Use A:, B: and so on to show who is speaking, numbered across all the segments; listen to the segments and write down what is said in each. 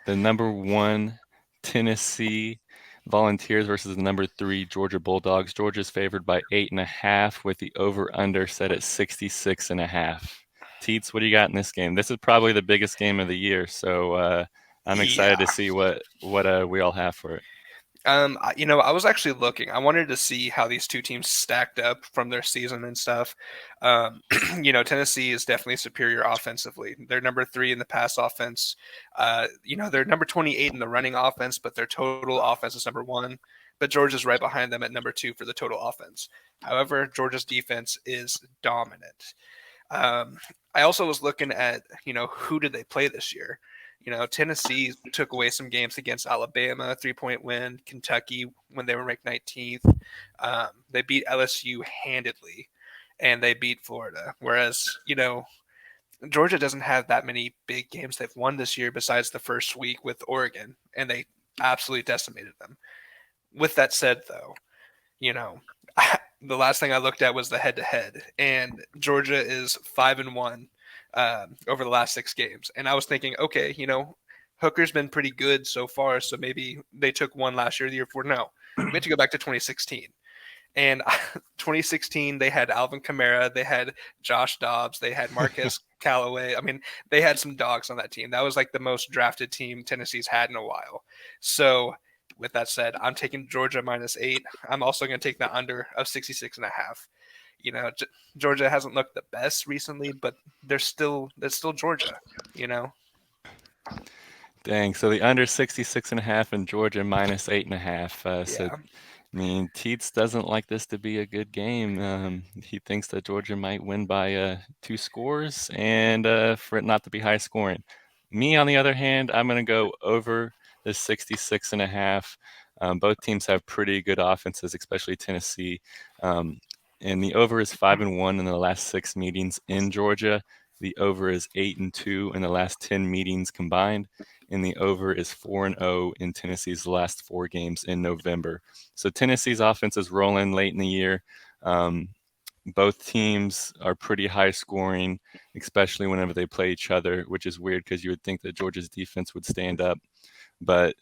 A: The number 1 Tennessee Volunteers versus the number 3 Georgia Bulldogs. Georgia's favored by 8.5 with the over/under set at 66.5. Teats, what do you got in this game? This is probably the biggest game of the year, so I'm excited to
B: Yeah.
A: see what we all have for it.
B: I was actually looking. I wanted to see how these two teams stacked up from their season and stuff. Um, Tennessee is definitely superior offensively. They're number three in the pass offense. They're number 28 in the running offense, but their total offense is number one. But Georgia's right behind them at number two for the total offense. However, Georgia's defense is dominant. Um, I also was looking at, who did they play this year? Tennessee took away some games against Alabama, 3-point win, Kentucky when they were ranked 19th. They beat LSU handedly, and they beat Florida. Whereas, Georgia doesn't have that many big games they've won this year besides the first week with Oregon, and they absolutely decimated them. With that said, though, you know, the last thing I looked at was the head-to-head, and Georgia is 5-1 over the last 6 games. And I was thinking, okay, Hooker's been pretty good so far, so maybe they took one last year, the year before. No, we have to go back to 2016. And 2016, they had Alvin Kamara, they had Josh Dobbs, they had Marquez Callaway. I mean, they had some dogs on that team. That was like the most drafted team Tennessee's had in a while. So, with that said, I'm taking Georgia -8. I'm also going to take the under of 66.5. Georgia hasn't looked the best recently, but that's still Georgia. You know,
A: Dang, so the under 66.5 and Georgia -8.5. So
B: yeah.
A: I mean, Teets doesn't like this to be a good game. He thinks that Georgia might win by 2 scores and for it not to be high scoring. Me, on the other hand, I'm going to go over the 66.5. Both teams have pretty good offenses, especially Tennessee. Um, and the over is 5-1 in the last 6 meetings in Georgia. The over is 8-2 in the last 10 meetings combined. And the over is 4-0 in Tennessee's last 4 games in November. So Tennessee's offense is rolling late in the year. Um, both teams are pretty high scoring, especially whenever they play each other, which is weird because you would think that Georgia's defense would stand up. But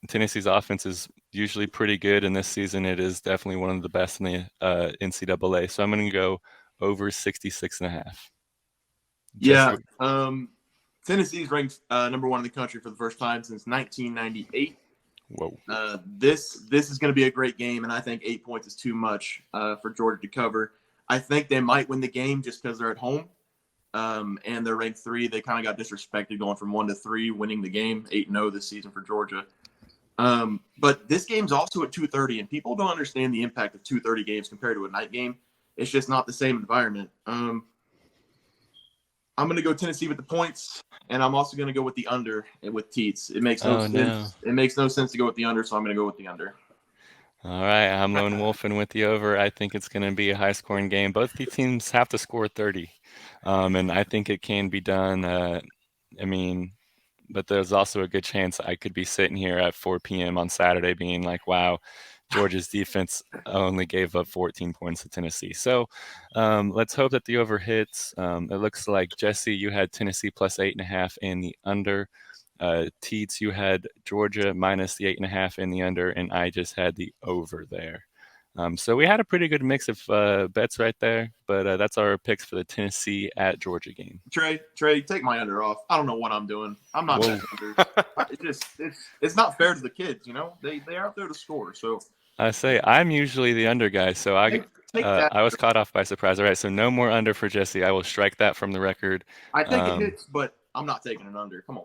A: Tennessee's offense is usually pretty good, and this season it is definitely one of the best in the NCAA. So I'm going to go over 66.5. Jesse,
C: Yeah. Tennessee's ranked number one in the country for the first time since 1998.
A: whoa.
C: This is going to be a great game, and I think 8 points is too much for Georgia to cover. I think they might win the game just because they're at home, and they're ranked 3. They kind of got disrespected going from 1-3, winning the game 8-0 this season for Georgia. But this game's also at 2:30, and people don't understand the impact of 2:30 games compared to a night game. It's just not the same environment. I'm going to go Tennessee with the points, and I'm also going to go with the under with Teats. It makes no
A: Oh, no.
C: sense. It makes no sense to go with the under, so I'm going to go with the under.
A: All right, I'm lone wolfing with the over. I think it's going to be a high-scoring game. Both the teams have to score 30, and I think it can be done. I mean, but there's also a good chance I could be sitting here at 4 p.m. on Saturday being like, wow, Georgia's defense only gave up 14 points to Tennessee. So let's hope that the over hits. It looks like, Jesse, you had Tennessee plus 8.5 and the under. Teats, you had Georgia minus the 8.5 and the under, and I just had the over there. So we had a pretty good mix of bets right there, but that's our picks for the Tennessee at Georgia game.
C: Trey, take my under off. I don't know what I'm doing. I'm not
A: Whoa.
C: betting under. It's not fair to the kids. They're out there to score. So
A: I say I'm usually the under guy, so
C: take that.
A: I was caught off by surprise. All right, so no more under for Jesse. I will strike that from the record.
C: I think it
A: Um,
C: hits, but I'm not taking an under. Come on.